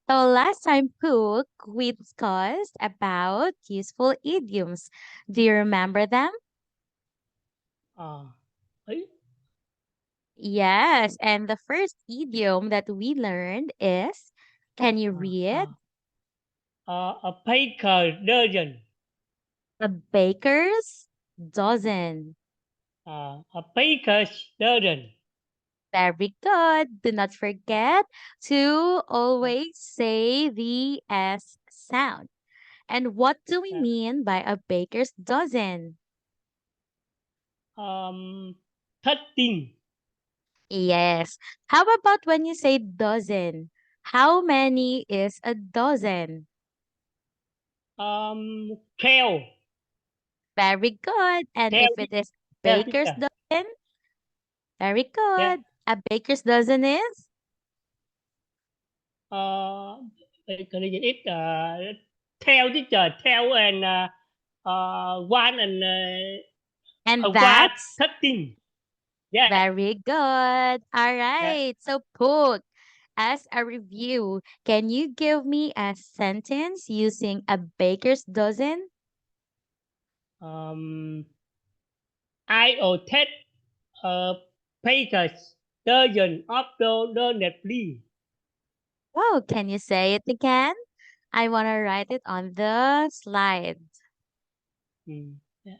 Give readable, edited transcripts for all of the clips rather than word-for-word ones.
So last time, Pook, we discussed about useful idioms. Do you remember them? Ờ, ấy, Yes, and the first idiom that we learned is, can you ờ, read? ờ, a baker dozen, A baker's dozen. a baker's dozen. Very good. Do not forget to always say the S sound. And what do we Dạ. mean by a baker's dozen? Thất tinh, Yes. How about when you say dozen? How many is a dozen? keo, Very good. And keo if chứ, it is keo chứ baker's trời. dozen, very Dạ. good. A baker's dozen is? Ờ, baker dozen ít, theo chứ trời, theo and one and And one, that's thất tinh. Dạ. very good. All Dạ. right. So, Pook, as a review, can you give me a sentence using a baker's dozen? I will take a baker's dozen of donuts, please. Oh, can you say it again? I want to write it on the slide. Ừ. Dạ.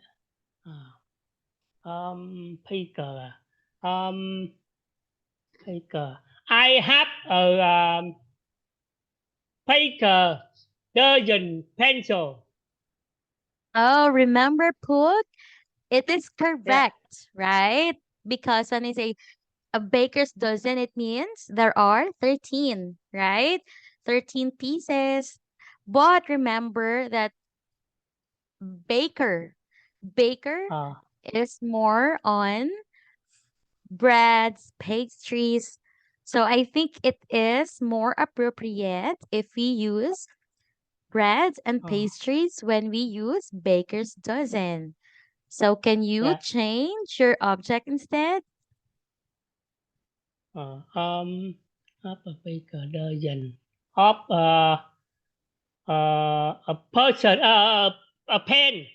À. Baker à? Baker. I have a baker dozen pencil. Oh, remember, Pook? It is Yeah. correct, right? Because when I say a baker's dozen, it means there are 13, right? 13 pieces. But remember that baker, baker Uh, is more on breads, pastries. So I think it is more appropriate if we use breads and uh, pastries when we use baker's dozen. So can you yeah. change your object instead? Have a baker dozen of a person, a pen,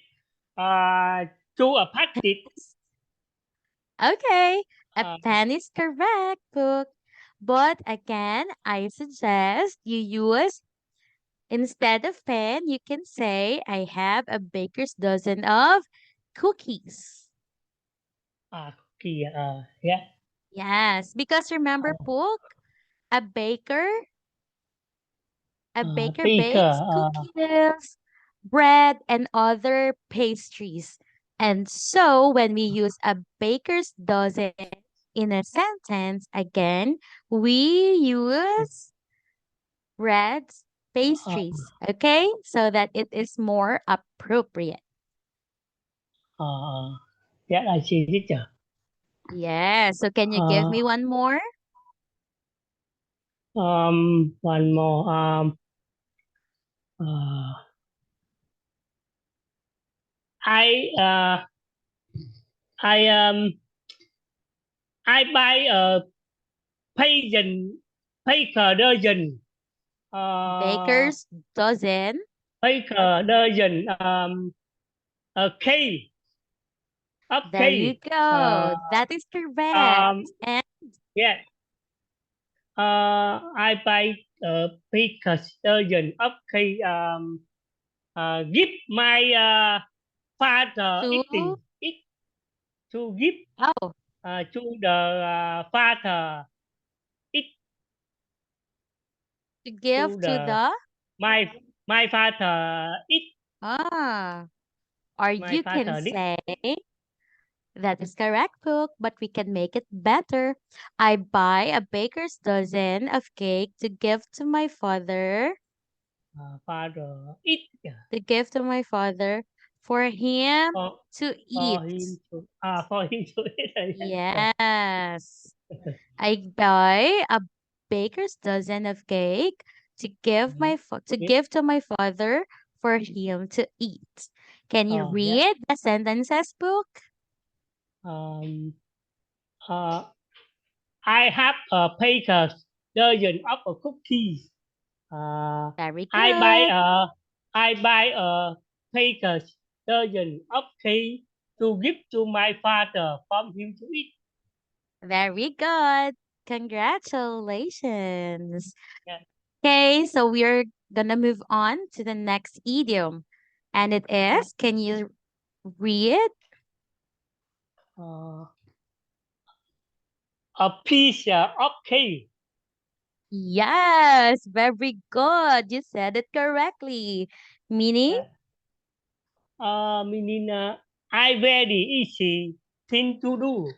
to a packet. Okay, a Uh, pen is correct, Book. But again, I suggest you use instead of pen, you can say, I have a baker's dozen of cookies. Cookie. Yeah. Yes, because remember, Book, a baker, a baker Baker. bakes cookies, bread, and other pastries. And so when we use a baker's dozen in a sentence, again, we use breads, Uh, pastries, okay? So that it is more appropriate. yeah, I see it. Yeah, so can you give Uh, me one more? one more. Uh, I I I buy a pagan baker dozen. Uh, Baker's dozen. baker dozen. A cake of There you cake. go. That is correct. Um, And yeah. I buy a baker dozen of cake. Give my father to, eating. Eat to give oh, to the father. Eat to give to to the the, my my father eat. ah, or My you can father did. say, that is correct, Cook, but we can make it better. I buy a baker's dozen of cake Father eat. Yeah. to give to my father for him For to for eat. him to for him to eat. Yeah. Yes. I buy a baker's dozen of cake to Yeah. give to my father for him to eat. Can you Yeah. read the sentences, Book? Um, uh, I have a baker's dozen of cookies. Very I buy good. a baker's dozen of cake to give to my father for him to eat. Very good. Congratulations. Yeah. Okay, so we're gonna move on to the next idiom. And it Yeah. is, can you read? Uh, a piece of cake. Yes, very good. You said it correctly. Meaning? Yeah. Meaning I very easy thing to do.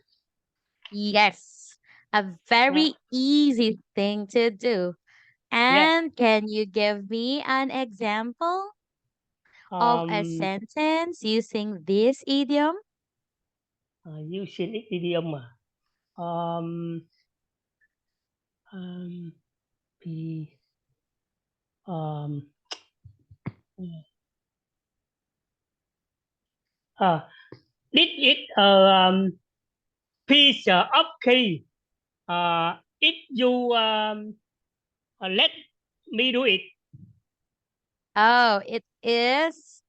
Yes, a Yeah. very easy thing to do. Yeah. And can you give me an example of a Um, sentence using this idiom? Using idiom. Um, be um, uh, did it piece of cake. If you let me do it, Oh, it is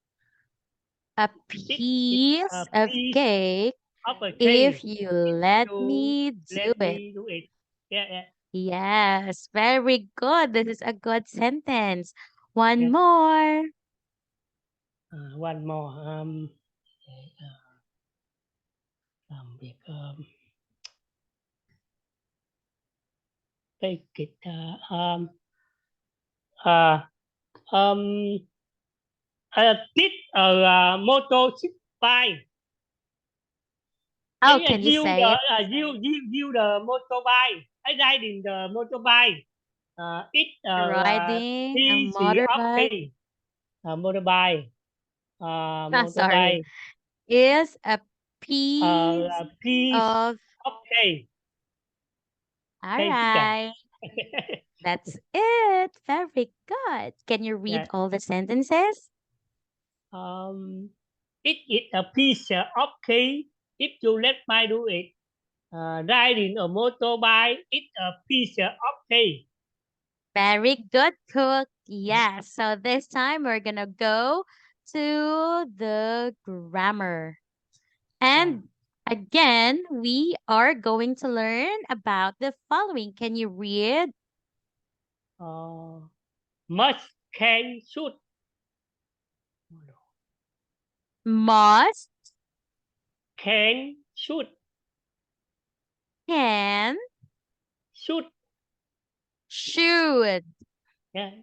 a it a piece of piece cake of a if cake. you If let you me do let it. me do it. Yeah, yeah, Yes, very good. This is a good sentence. One yeah. more. One more. Để, làm việc take it. Uh, um, Tít ở motorbike. Oh, can you You say the it? you the motorbike. I riding the motorbike. It Riding a piece of motorbike. cake. Motorbike. Sorry, Motorbike. is a piece A piece of. of cake. All Cake teacher. right, that's it. Very good. Can you read Yeah. all the sentences? Um, it is a piece of cake if you let me do it. Riding a motorbike is a piece of cake. Very good, Cook. Yes. So this time we're gonna go to the grammar. Uh, And again, we are going to learn about the following. Can you read? uh, must, can, should. Must, Can, should. can, Should. should, Yeah.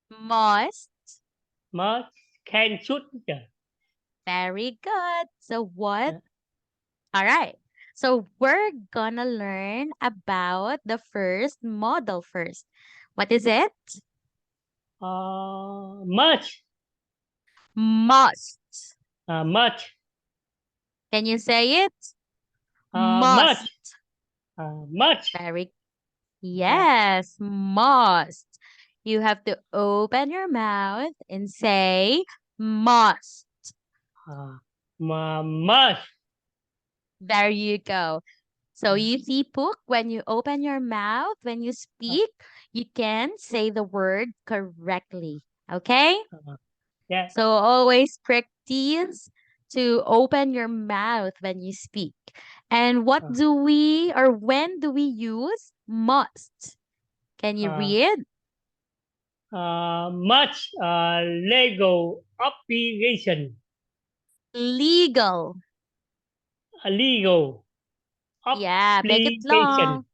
must. Must, can, should. Teacher. Very good. So what? Yeah. All right. So we're gonna learn about the first model first. What is it? Much. Must. Much. Can you say it? Much. Must. Much. Very Yeah. yes, must. You have to open your mouth and say must. Must. There you go. So Uh, you see, Pook, when you open your mouth, when you speak, you can say the word correctly. Okay? yeah. So always practice to open your mouth when you speak. And what Uh, do we or when do we use must? Can you uh, read? Much legal obligation. Legal. Legal Yeah, make it long. obligation.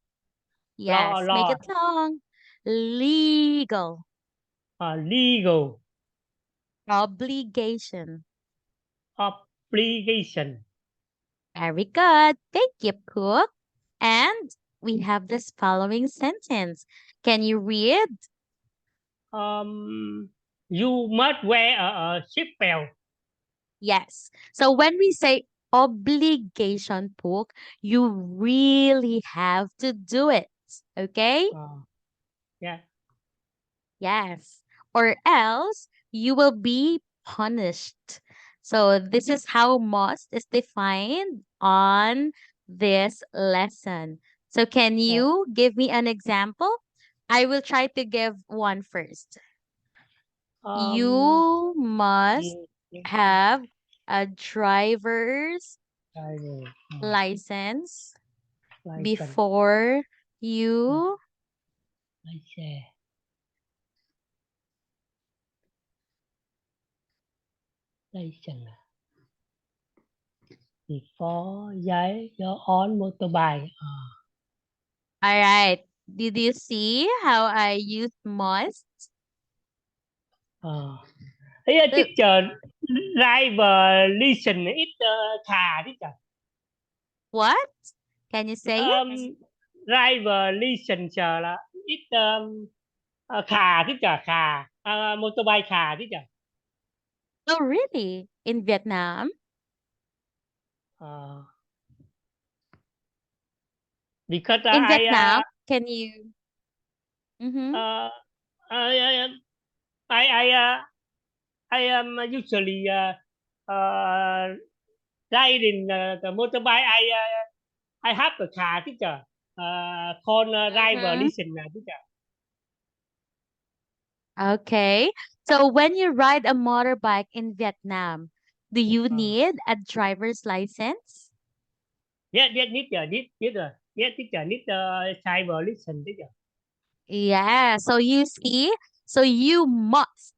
Yes, make Law. it long. Legal. Legal Obligation. obligation. Very good. Thank you, Cook. And we have this following sentence. Can you read? Um, you must wear a seatbelt. Yes. So when we say obligation, Pook, you really have to do it. Okay? Yeah. Yes. Or else you will be punished. So this is how must is defined on this lesson. So can you give me an example? I will try to give one first. Um, You must have a driver's driver, license license, before you lái xe, license before giấy you're on motorbike. All right. Did you see how I use must? Hey, Look, teacher, driver license ít khà teacher. what? Can you say it? Driver license là ít khà teacher, khà motorbike khà teacher. Oh, really? In Vietnam? Because In Vietnam, can you? Mm-hmm. I I am usually riding the motorbike. I have a car teacher. Called driver Mm-hmm. license teacher. Okay. So when you ride a motorbike in Vietnam, do you need a driver's license? Yeah, need teacher. Yeah, teacher need driver license teacher. Yeah. So you see, so you must,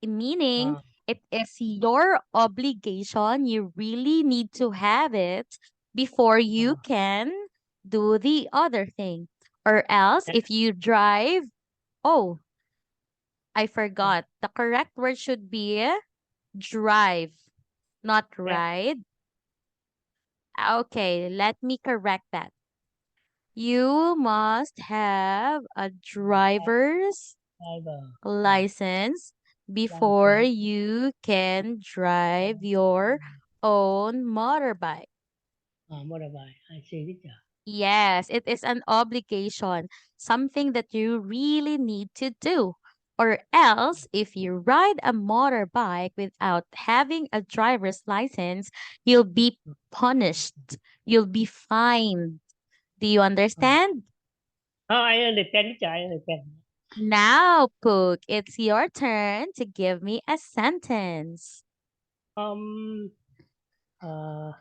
meaning Uh, it is your obligation. You really need to have it before you can do the other thing. Or else, yeah, if you drive, oh, I yeah, forgot. The correct word should be drive, not yeah, ride. Okay, let me correct that. You must have a driver's driver license before license. you can drive your own motorbike. Motorbike. I see teacher. Yes, it is an obligation, something that you really need to do. Or else, if you ride a motorbike without having a driver's license, you'll be punished. You'll be fined. Do you understand? I understand teacher. I understand. Now, Pook, it's your turn to give me a sentence. Um, uh,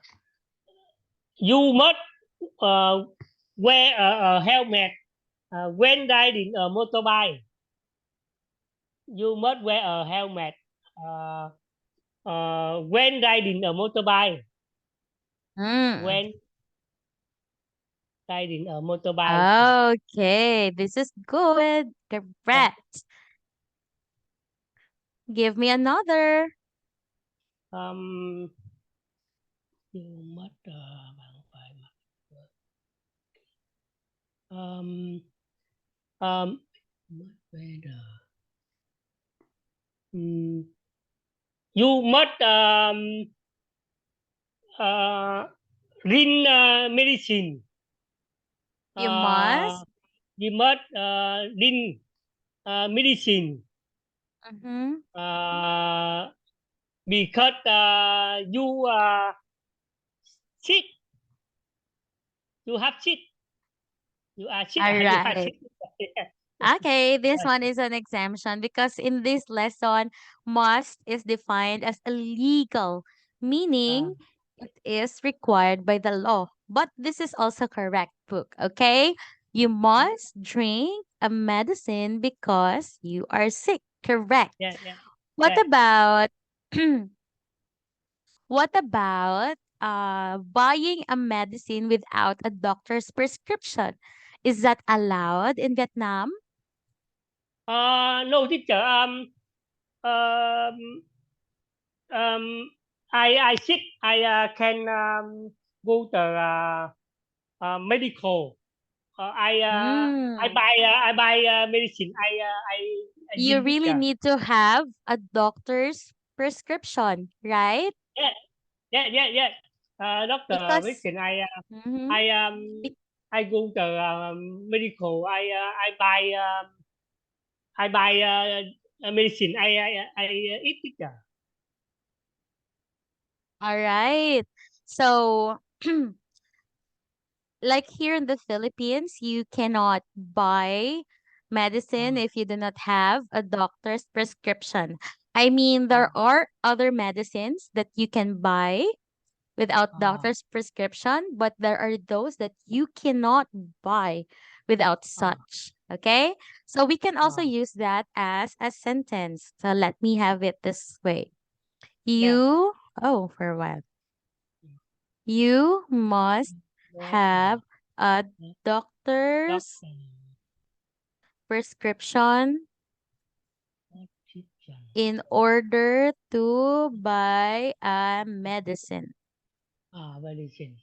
you must uh, wear a helmet when riding a motorbike. You must wear a helmet uh, when riding a motorbike. Mm. When riding a motorbike. Okay, this is good. Yeah. Correct. Give me another. Um, you must bạn phải mặc must wear the you must uh, drink medicine. You Uh, must. you must drink medicine Mm-hmm. because you sick. You have sick. You are sick. All You are right. sick. Okay, this one is an exemption because in this lesson, must is defined as illegal, uh, meaning it is required by the law. But this is also correct, Book. Okay? You must drink a medicine because you are sick. Correct. yeah, yeah, What yeah. about what about buying a medicine without a doctor's prescription? Is that allowed in Vietnam? No, teacher. Um, I sick. I can go to medical. Mm. I buy medicine. I You drink really teacher. need to have a doctor's prescription, right? Yeah, yeah. Doctor Because medicine. mhm, I be- I go to medical. I buy medicine. I eat teacher. all right. So like here in the Philippines, you cannot buy medicine uh, if you do not have a doctor's prescription. I mean, there uh, are other medicines that you can buy without uh, doctor's prescription, but there are those that you cannot buy without uh, such. Okay? So we can also uh, use that as a sentence. So let me have it this way. yeah. For a while. You must No, have a doctor's doctor, prescription prescription, in order to buy a medicine. medicine.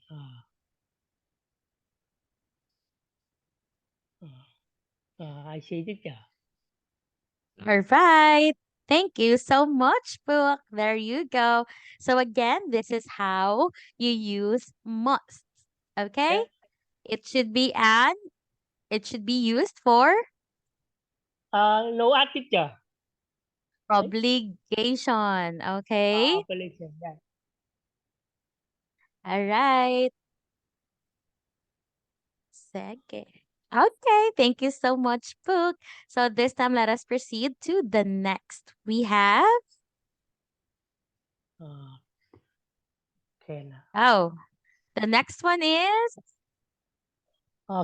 I see teacher. All right. Thank you so much, Book. There you go. So again, this is how you use must. Okay? Yeah. It should be it should be used for No art teacher. Right? obligation. Okay? Obligation. Yeah. All right. Second. Okay, thank you so much, Book. So this time, let us proceed to the next. We have, Uh, can. oh, the next one is,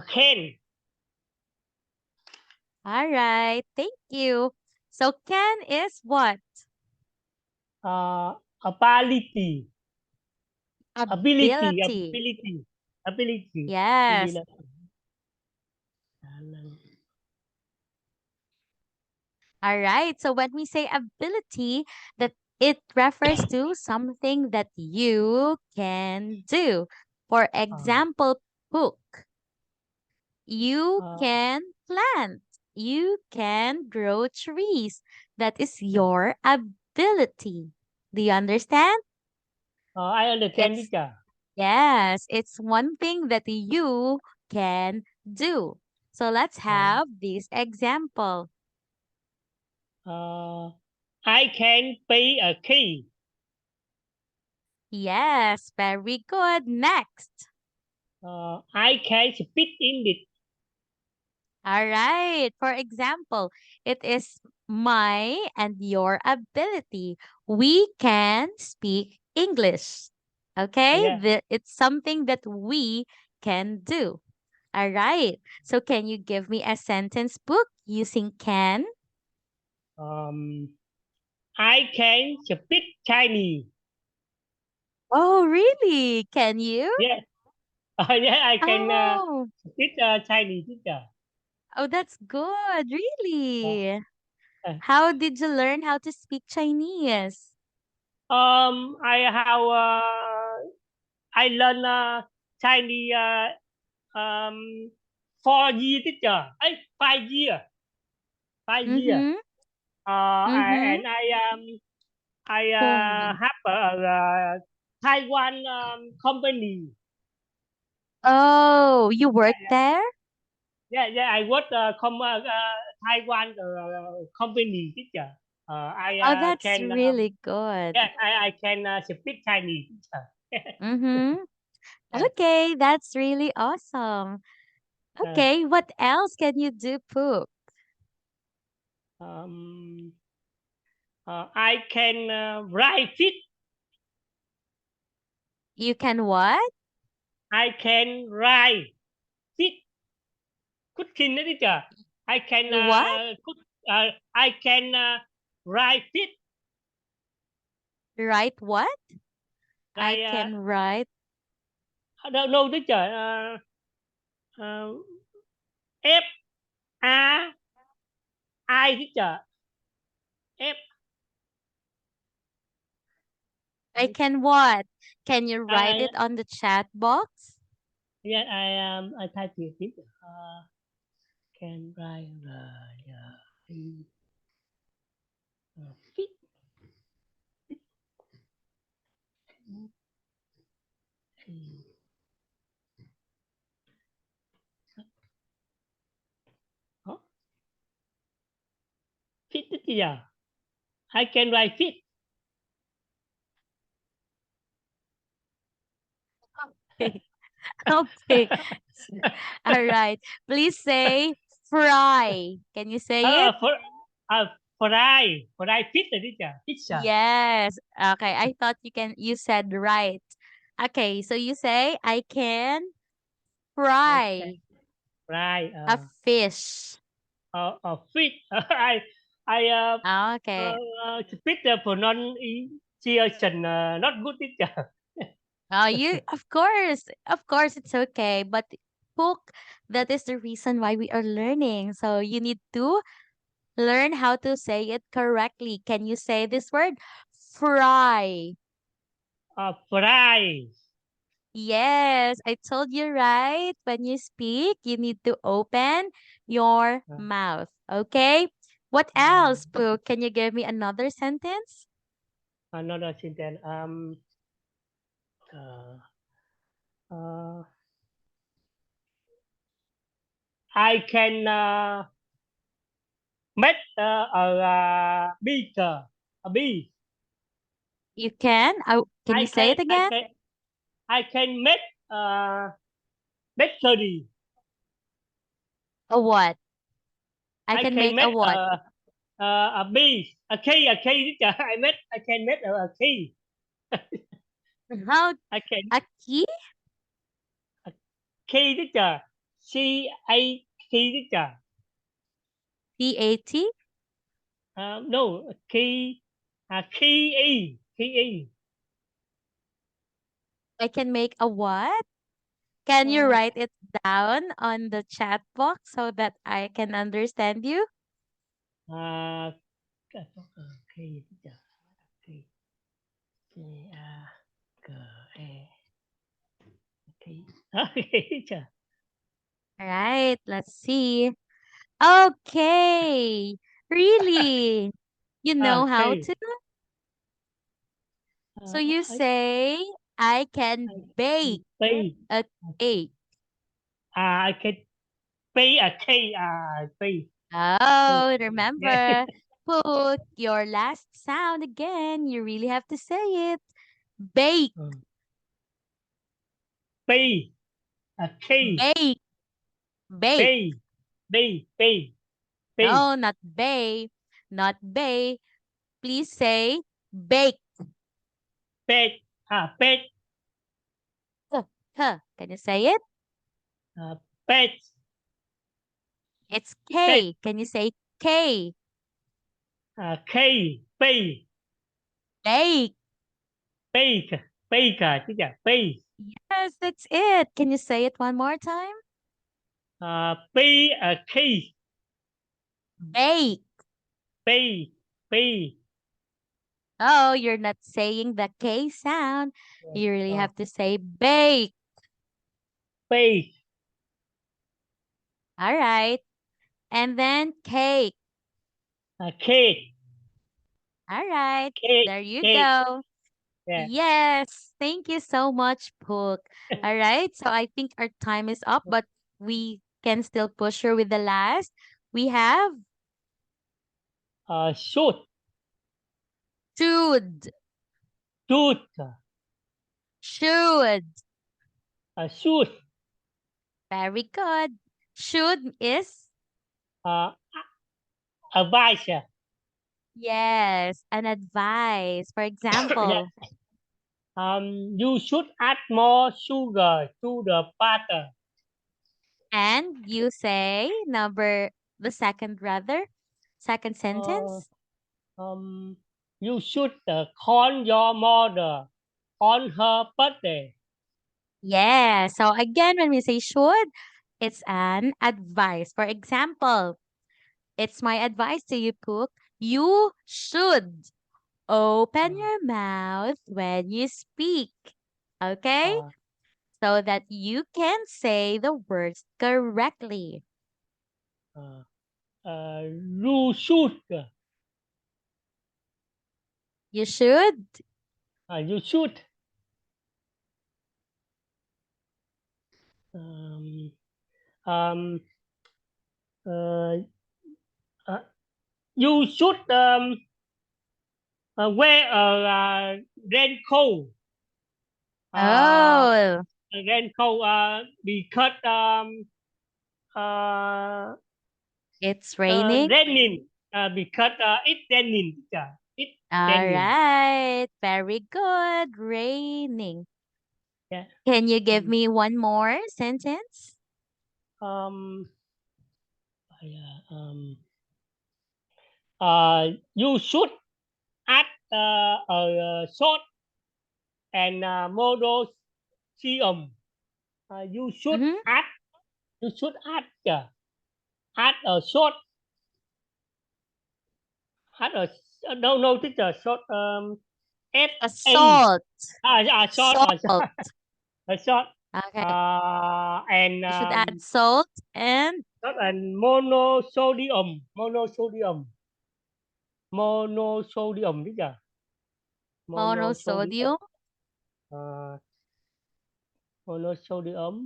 Can. all right, thank you. So can is what? Ability. Ability. Ability. Ability. Ability. Hindi Yes. lang. All right. So when we say ability, that it refers to something that you can do. For Uh, example, Book. You uh, can plant. You can grow trees. That is uh, your ability. Do you understand? I understand It's, teacher. yes, it's one thing that you can do. So let's Uh, have this example. I can pay a key. Yes, very good. Next. I can speak English. All right. For example, it is my and your ability. We can speak English. Okay? Yeah. It's something that we can do. All right. So can you give me a sentence book using can? Um, I can speak Chinese. Oh, really? Can you? Yeah. Yeah, I can Oh, speak Chinese teacher. oh, that's good. Uh, Really? uh, How did you learn how to speak Chinese? I have I learn Chinese 4 years teacher. 5 years. 5 years. Mm-hmm. Mm-hmm. And I Oh. have a Taiwan company. Oh, you Yeah, work yeah, there? yeah. I work Taiwan company teacher. I Oh, that's can really good. yeah I can speak Chinese teacher. Mm-hmm. Uh, Okay, that's really awesome. uh, Okay, what else can you do, Poop? um, I can write it. You can what? I can write it. Cooking teacher. I can You what? cook. I can write it. Write what? I I can write. no teacher. F A I teacher. F I can what? Can you write I it on the chat box? yeah I type it teacher. Can write fit. Huh? Fit teacher. I can write fit. Okay. All right. Please say fry. Can you say it? For fry fish rồi teacher. Fish. Yes. Okay. I thought you said right. Okay. So you say I can I can fry fry a fish. fish. I Okay. speak the pronunciation not good teacher. Of course, it's okay. But book, that is the reason why we are learning. So you need to learn how to say it correctly. Can you say this word? Fry. Fry. Yes, I told you right. When you speak, you need to open your mouth. Okay? What else, Pooh? Can you give me another sentence? Another sentence. Uh, uh, I can make a beaker. A bee. You can? Can I you say can it I again? can I can make bakery. A what? I I can can make a make what? a bee. A key. I can make a key. How? I can A key? a key teacher. CAT teacher. C-A-T? No, key. Key. I can make a what? Can you Uh, write it down on the chat box so that I can understand you? uh, key teacher. Key. C-A-K-E. Key. Okay, teacher. All right, let's see. Okay. Really? You know how Okay. to? So Uh, you I, say, I I can can bake pay. a cake. I can pay a K. Pay. Pay. Oh, Yeah. remember, put your last sound again. You really have to say it. Bake, Pay. A K. bake, bake. Pay. Pay. Pay. No, not bay, not bay. Please say bake. Pet. Pet. Huh, huh. Can you say it? Pet. It's Pet. K. Can you say K? K. Pay. Bake. Pay. Pay cả chứ chả. Pay. Yes, that's it. Can you say it one more time? Pay a K. Bake. Pay. Pay. Oh, you're not saying the K sound. You really have to say bake. Pay. All right. And then cake. Cake. All right. Cake. There you Cake. go. Yeah. Yes. Thank you so much, Pook. All right. So I think our time is up, but we can still push her with the last. We have Shoot. should. Shoot. Should. Shoot. Very good. Should is, Uh, advice. yes, an advice. For Yeah. example, You should add more sugar to the butter. and you say the second rather, second Uh, sentence. you should call your mother on her birthday. Yeah. So again, when we say should, it's an advice. For example, it's my advice to you, Cook. You should open Uh, your mouth when you speak. Okay? uh, So that you can say the words correctly. uh, you should. You should. You should. Um, um, uh, uh, you should wear a raincoat. Uh, Oh. Again, câu because uh, It's raining. raining. Because it's raining, teacher. It's All raining. right. Very good. Raining. Yeah. Can you give me one more sentence? Um, you should add a short and monoceum. You should Mm-hmm. add. You should add. Add a short. Add a no teacher. Short S A A. salt. Short. Salt. A short. Okay. And You should add salt and short and monosodium. Monosodium teacher. Monosodium. monosodium. Uh, monosodium.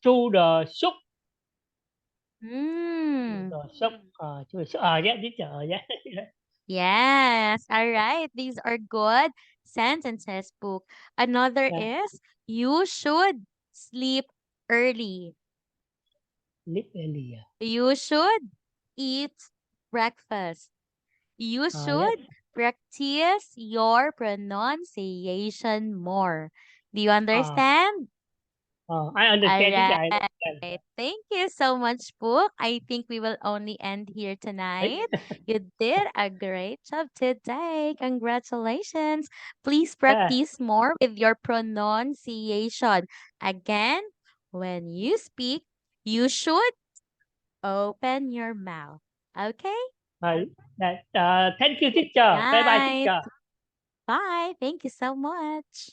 To the soup. Mm. The soup. To the soup. Yeah, teacher. Yeah. Yes. All right. These are good sentences, book. Another Yeah. is you should sleep early. Lip earlier. You should eat breakfast. You Yeah. should practice your pronunciation more. Do you understand? I All understand, teacher. I right. understand. Thank you so much, Book. I think we will only end here tonight. You did a great job today. Congratulations. Please Yeah. practice more with your pronunciation. Again, when you speak, you should open your mouth. Okay? Thank you, teacher. Bye bye, Night. teacher. Bye. Thank you so much.